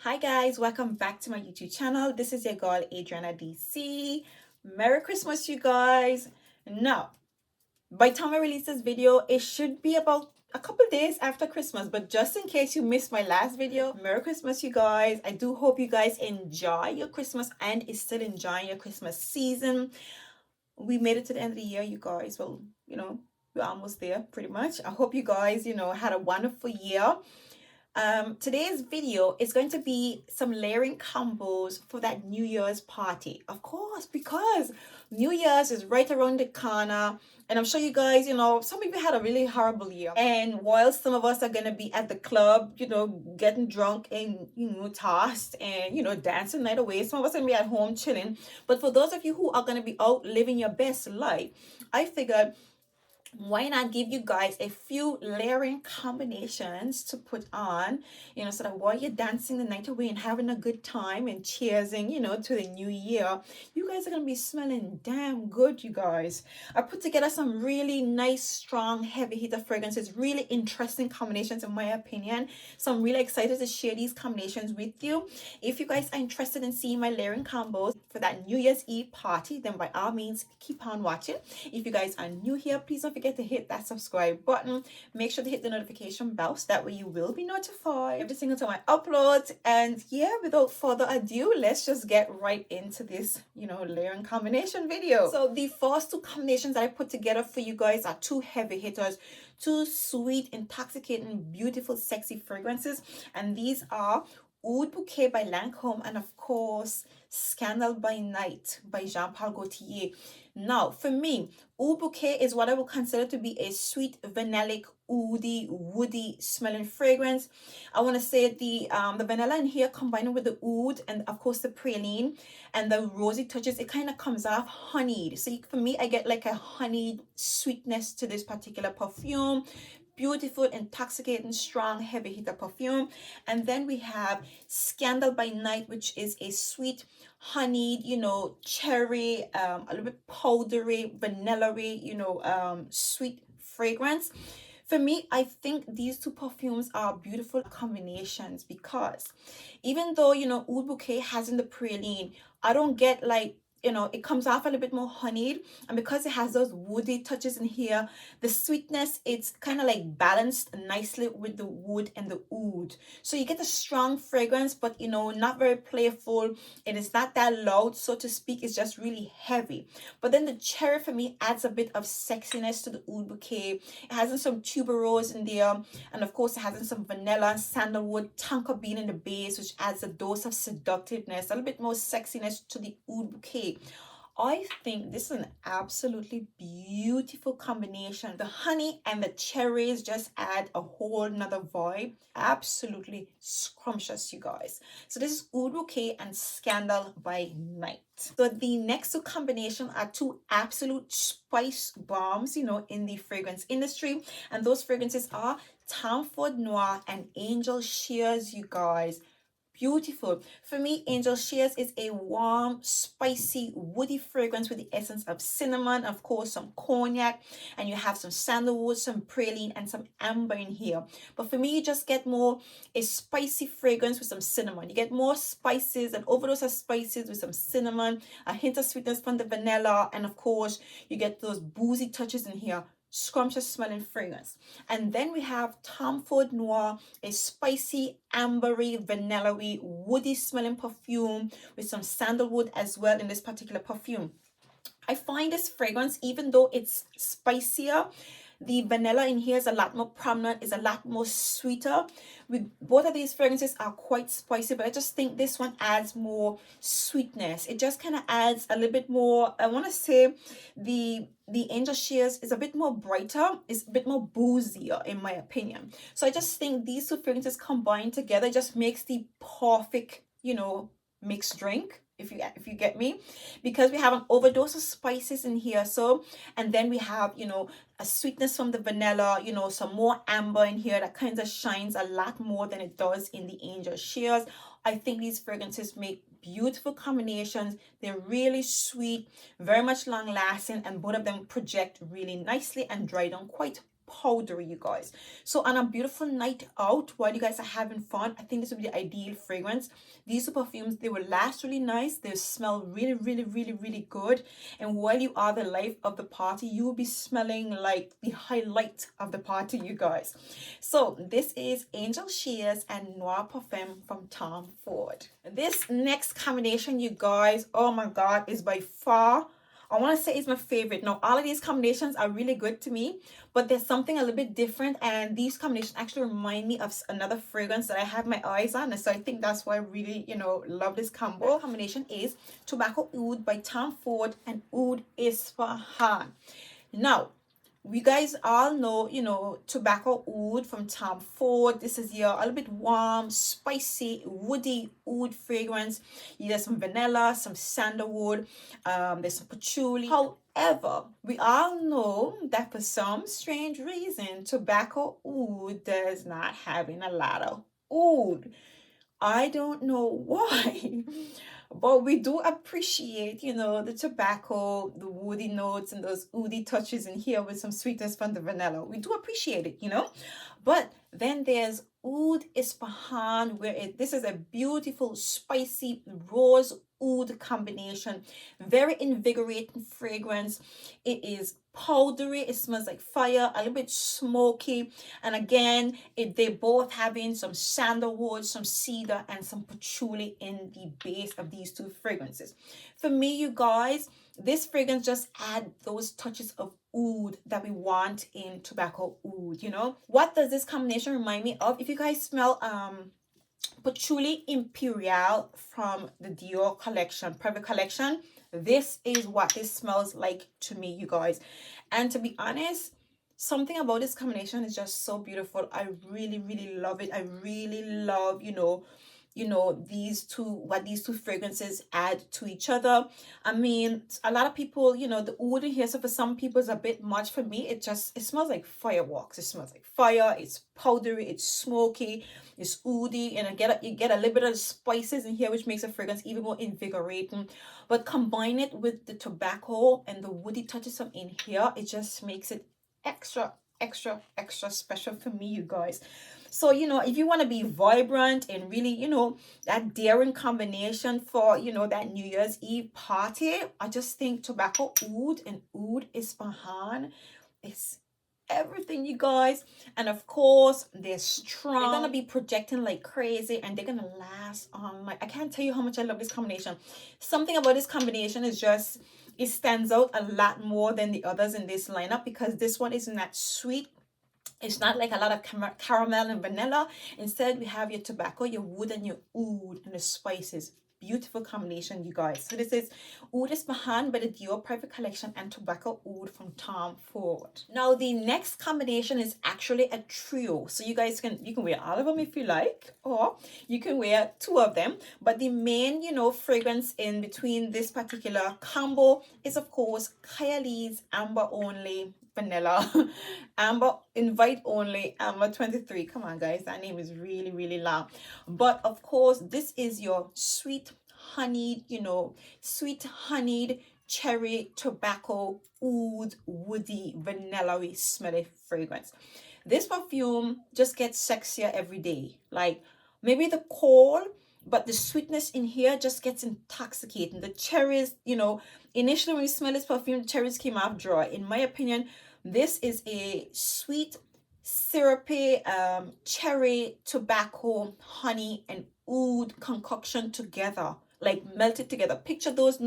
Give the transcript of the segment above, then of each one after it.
Hi guys, welcome back to my YouTube channel. This is your girl Adriana DC. Merry Christmas, you guys. Now, by the time I release this video, it should be about a couple days after Christmas, but just in case you missed my last video, Merry Christmas, you guys. I do hope you guys enjoy your Christmas and is still enjoying your Christmas season. We made it to the end of the year, you guys. Well, we're almost there pretty much. I hope you guys, had a wonderful year. Today's video is going to be some layering combos for that New Year's party. Of course, because New Year's is right around the corner. And I'm sure you guys, some of you had a really horrible year. And while some of us are going to be at the club, getting drunk and, tossed and, dancing night away, some of us are going to be at home chilling. But for those of you who are going to be out living your best life, I figured, why not give you guys a few layering combinations to put on, so that while you're dancing the night away and having a good time and cheersing, to the new year, you guys are going to be smelling damn good, you guys. I put together some really nice, strong, heavy hitter fragrances, really interesting combinations in my opinion. So I'm really excited to share these combinations with you. If you guys are interested in seeing my layering combos for that New Year's Eve party, then by all means, keep on watching. If you guys are new here, please don't forget to hit that subscribe button. Make sure to hit the notification bell so that way you will be notified every single time I upload. And yeah, without further ado, let's just get right into this, layering combination video. So the first two combinations that I put together for you guys are two heavy hitters, two sweet, intoxicating, beautiful, sexy fragrances. And these are Oud Bouquet by Lancôme and of course Scandal by Night by Jean Paul Gaultier. Now, for me, Oud Bouquet is what I would consider to be a sweet, vanillic, oudy, woody smelling fragrance. I want to say the vanilla in here combined with the oud and of course the praline and the rosy touches, it kind of comes off honeyed. So for me, I get like a honeyed sweetness to this particular perfume. Beautiful, intoxicating, strong, heavy hitter perfume. And then we have Scandal by Night, which is a sweet, honeyed, cherry, a little bit powdery, vanilla-y, sweet fragrance. For me, I think these two perfumes are beautiful combinations because even though, Oud Bouquet has in the praline, I don't get like, it comes off a little bit more honeyed, and because it has those woody touches in here, the sweetness, it's kind of like balanced nicely with the wood and the oud. So you get a strong fragrance, but not very playful. It is not that loud, so to speak. It's just really heavy. But then the cherry for me adds a bit of sexiness to the Oud Bouquet. It has some tuberose in there, and of course it has some vanilla, sandalwood, tonka bean in the base, which adds a dose of seductiveness, a little bit more sexiness to the Oud Bouquet. I think this is an absolutely beautiful combination. The honey and the cherries just add a whole nother vibe. Absolutely scrumptious, you guys. So this is Oud Bouquet and Scandal by Night. So the next two combinations are two absolute spice bombs, in the fragrance industry. And those fragrances are Tom Ford Noir and Angel Shears, you guys. Beautiful. For me, Angel Shears is a warm, spicy, woody fragrance with the essence of cinnamon, of course, some cognac, and you have some sandalwood, some praline, and some amber in here. But for me, you just get more a spicy fragrance with some cinnamon. You get more spices, an overdose of spices with some cinnamon, a hint of sweetness from the vanilla, and of course, you get those boozy touches in here. Scrumptious smelling fragrance. And then we have Tom Ford Noir, a spicy, ambery, vanilla-y, woody smelling perfume with some sandalwood as well in this particular perfume. I find this fragrance, even though it's spicier, the vanilla in here is a lot more prominent, is a lot more sweeter. With both of these fragrances are quite spicy, but I just think this one adds more sweetness. It just kind of adds a little bit more. I want to say the Angel Shears is a bit more brighter, is a bit more boozier in my opinion. So I just think these two fragrances combined together just makes the perfect, mixed drink, if you get me, because we have an overdose of spices in here. So, and then we have, a sweetness from the vanilla, some more amber in here that kind of shines a lot more than it does in the Angel Shears. I think these fragrances make beautiful combinations. They're really sweet, very much long lasting, and both of them project really nicely and dry down quite powdery, you guys. So on a beautiful night out while you guys are having fun, I think this would be the ideal fragrance. These two perfumes, they will last really nice, they smell really, really, really, really good, and while you are the life of the party, you will be smelling like the highlight of the party, you guys. So this is Angel Shears and Noir Parfum from Tom Ford. This next combination, you guys, oh my god, is by far, I want to say, it's my favorite. Now, all of these combinations are really good to me, but there's something a little bit different, and these combinations actually remind me of another fragrance that I have my eyes on, and so I think that's why I really, love this combo. The combination is Tobacco Oud by Tom Ford and Oud Isfahan. Now, we guys all know, Tobacco Oud from Tom Ford. This is your a little bit warm, spicy, woody oud fragrance. There's some vanilla, some sandalwood, there's some patchouli. However, we all know that for some strange reason, Tobacco Oud does not have a lot of oud. I don't know why. But we do appreciate, the tobacco, the woody notes, and those woody touches in here with some sweetness from the vanilla. We do appreciate it. But then there's Oud Isfahan, where this is a beautiful, spicy rose oud combination. Very invigorating fragrance. It is powdery. It smells like fire, a little bit smoky. And again, they both having some sandalwood, some cedar, and some patchouli in the base of these two fragrances. For me, you guys, this fragrance just add those touches of oud that we want in Tobacco Oud. What does this combination remind me of? If you guys smell Patchouli Imperial from the Dior collection, private collection, this is what this smells like to me, you guys. And to be honest, something about this combination is just so beautiful. I really, really love it. I really love, these two fragrances add to each other. I mean, a lot of people, the oud in here, so for some people it's a bit much. For me, it smells like fireworks. It smells like fire. It's powdery, it's smoky, it's oudy, and you get a little bit of spices in here, which makes the fragrance even more invigorating. But combine it with the tobacco and the woody touches from in here, it just makes it extra special for me, you guys. So, if you want to be vibrant and really, that daring combination for, that New Year's Eve party, I just think Tobacco Oud and Oud Isfahan is everything, you guys. And of course, they're strong. They're gonna be projecting like crazy, and they're gonna last on I can't tell you how much I love this combination. Something about this combination is just, it stands out a lot more than the others in this lineup, because this one isn't that sweet. It's not like a lot of caramel and vanilla. Instead, we have your tobacco, your wood, and your oud, and the spices. Beautiful combination, you guys. So this is Oud Isfahan by the Dior Private Collection and Tobacco Oud from Tom Ford. Now, the next combination is actually a trio. So you guys you can wear all of them if you like, or you can wear two of them. But the main, fragrance in between this particular combo is, of course, Kylie's Amber Only Vanilla Amber Invite Only Amber 23. Come on, guys, that name is really, really long. But of course, this is your sweet honeyed, sweet honeyed cherry tobacco oud woody vanilla-y smelly fragrance. This perfume just gets sexier every day. Like, maybe the coal, but the sweetness in here just gets intoxicating. The cherries, initially when we smell this perfume, the cherries came off dry. In my opinion, this is a sweet, syrupy, cherry, tobacco, honey, and oud concoction together, like melted together. Picture those,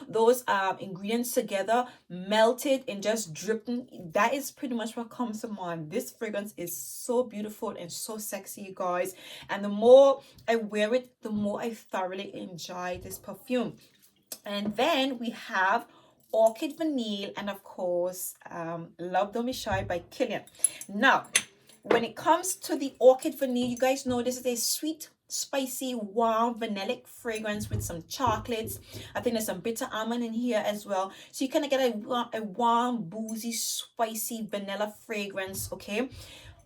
those ingredients together, melted and just dripping. That is pretty much what comes to mind. This fragrance is so beautiful and so sexy, you guys. And the more I wear it, the more I thoroughly enjoy this perfume. And then we have Orchid Vanille, and of course, Love Don't Be Shy by Kylie. Now, when it comes to the Orchid Vanille, you guys know this is a sweet, spicy, warm, vanillic fragrance with some chocolates. I think there's some bitter almond in here as well. So you kind of get a warm, boozy, spicy vanilla fragrance, okay?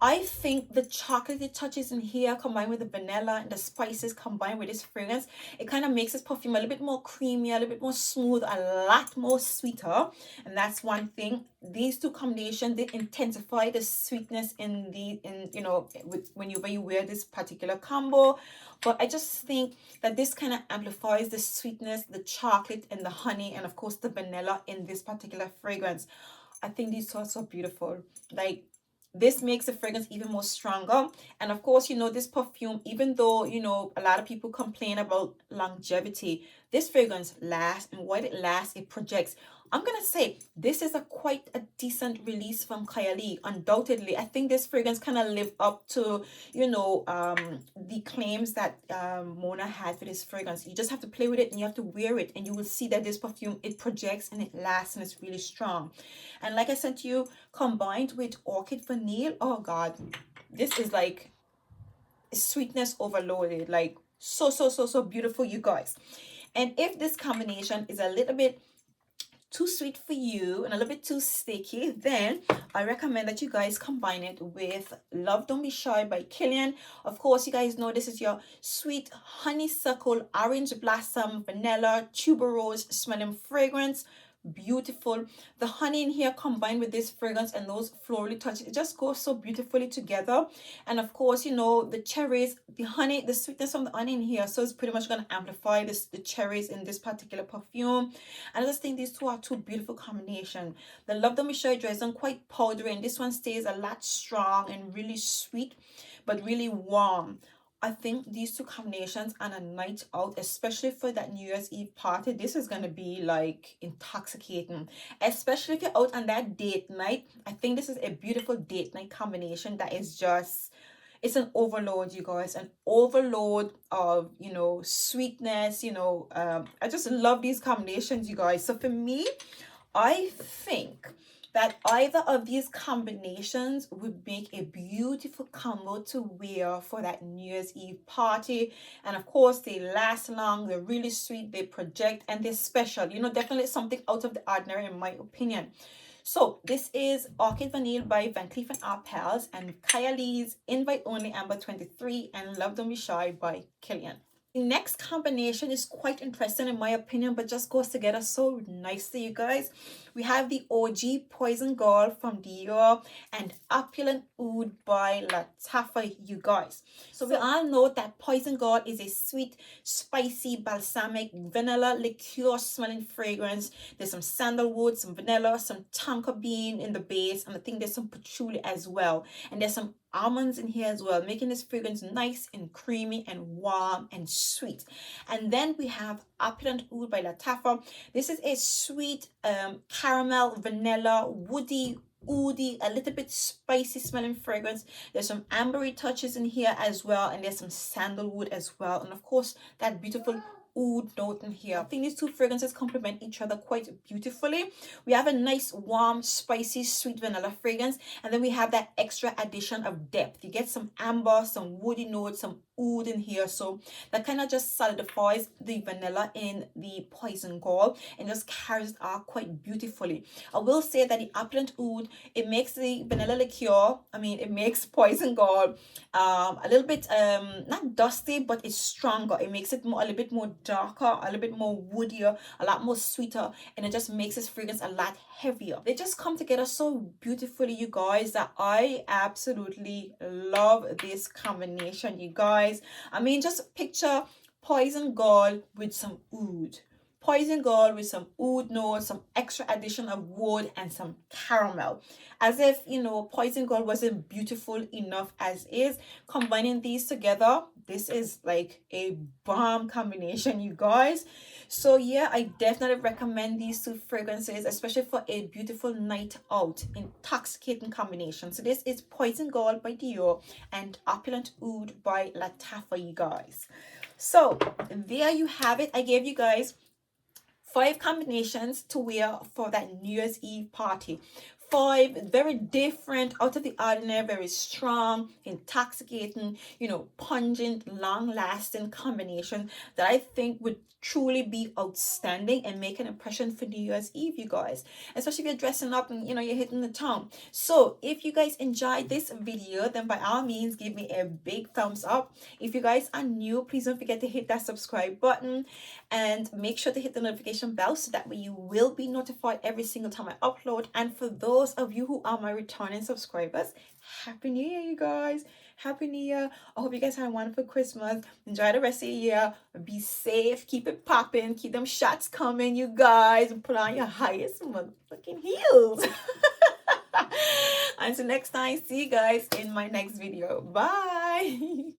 I think the chocolatey touches in here combined with the vanilla and the spices combined with this fragrance, it kind of makes this perfume a little bit more creamy, a little bit more smooth, a lot more sweeter. And that's one thing. These two combinations, they intensify the sweetness in the, whenever you wear this particular combo. But I just think that this kind of amplifies the sweetness, the chocolate and the honey, and of course the vanilla in this particular fragrance. I think these two are so beautiful. Like, this makes the fragrance even more stronger. And of course, this perfume, even though a lot of people complain about longevity, this fragrance lasts, and what it lasts, it projects. I'm gonna say this is a quite a decent release from Kylie. Undoubtedly, I think this fragrance kind of lived up to the claims that Mona had for this fragrance. You just have to play with it and you have to wear it, and you will see that this perfume, it projects and it lasts and it's really strong. And like I said to you, combined with orchid vanille, oh god, this is like sweetness overloaded. Like, so beautiful, you guys. And if this combination is a little bit too sweet for you and a little bit too sticky, then I recommend that you guys combine it with Love Don't Be Shy by Kylie. Of course, you guys know this is your sweet honeysuckle, orange blossom, vanilla, tuberose smelling fragrance. Beautiful. The honey in here combined with this fragrance and those florally touches, it just goes so beautifully together. And of course, the cherries, the honey, the sweetness from the honey in here, so it's pretty much going to amplify the cherries in this particular perfume. And I just think these two are two beautiful combination. The Love Don't Be Shy dries on quite powdery, and this one stays a lot strong and really sweet but really warm. I think these two combinations on a night out, especially for that New Year's Eve party, this is going to be like intoxicating. Especially if you're out on that date night. I think this is a beautiful date night combination that is just, it's an overload, you guys. An overload of, sweetness, I just love these combinations, you guys. So for me, I think that either of these combinations would make a beautiful combo to wear for that New Year's Eve party. And of course, they last long, they're really sweet, they project, and they're special. Definitely something out of the ordinary in my opinion. So this is Orchid Vanille by Van Cleef & Arpels and Kylie's Invite Only Amber 23 and Love Don't Be Shy by Kylie. The next combination is quite interesting in my opinion, but just goes together so nicely, you guys. We have the OG Poison Girl from Dior and Opulent Oud by Lattafa, you guys. So we all know that Poison Girl is a sweet, spicy, balsamic, vanilla liqueur smelling fragrance. There's some sandalwood, some vanilla, some tonka bean in the base, and I think there's some patchouli as well. And there's some almonds in here as well, making this fragrance nice and creamy and warm and sweet. And then we have Opulent Oud by Lattafa. This is a sweet caramel, vanilla, woody, oudy, a little bit spicy smelling fragrance. There's some ambery touches in here as well, and there's some sandalwood as well, and of course that beautiful oud note in here. I think these two fragrances complement each other quite beautifully. We have a nice warm spicy sweet vanilla fragrance, and then we have that extra addition of depth. You get some amber, some woody notes, some oud in here, so that kind of just solidifies the vanilla in the Poison Girl and just carries it out quite beautifully. I will say that the Opulent Oud, it makes the vanilla liqueur, it makes Poison Girl a little bit not dusty, but it's stronger. It makes it a little bit more darker, a little bit more woodier, a lot more sweeter, and it just makes this fragrance a lot heavier. They just come together so beautifully, you guys, that I absolutely love this combination, you guys. Just picture Poison Girl with some oud. Poison Girl with some oud notes, some extra addition of wood, and some caramel. As if, Poison Girl wasn't beautiful enough as is. Combining these together, this is like a bomb combination, you guys. So yeah, I definitely recommend these two fragrances, especially for a beautiful night out, intoxicating combination. So this is Poison Girl by Dior and Opulent Oud by Lattafa, you guys. So there you have it. I gave you guys 5 combinations to wear for that New Year's Eve party. 5, very different, out of the ordinary, very strong, intoxicating, pungent, long-lasting combination that I think would truly be outstanding and make an impression for New Year's Eve, you guys. Especially if you're dressing up and you're hitting the town. So if you guys enjoyed this video, then by all means give me a big thumbs up. If you guys are new, please don't forget to hit that subscribe button and make sure to hit the notification bell so that way you will be notified every single time I upload. And for those of you who are my returning subscribers, Happy New Year, you guys. Happy New Year. I hope you guys have a wonderful Christmas. Enjoy the rest of the year. Be safe. Keep it popping. Keep them shots coming, you guys. Put on your highest motherfucking heels. Until next time, see you guys in my next video. Bye.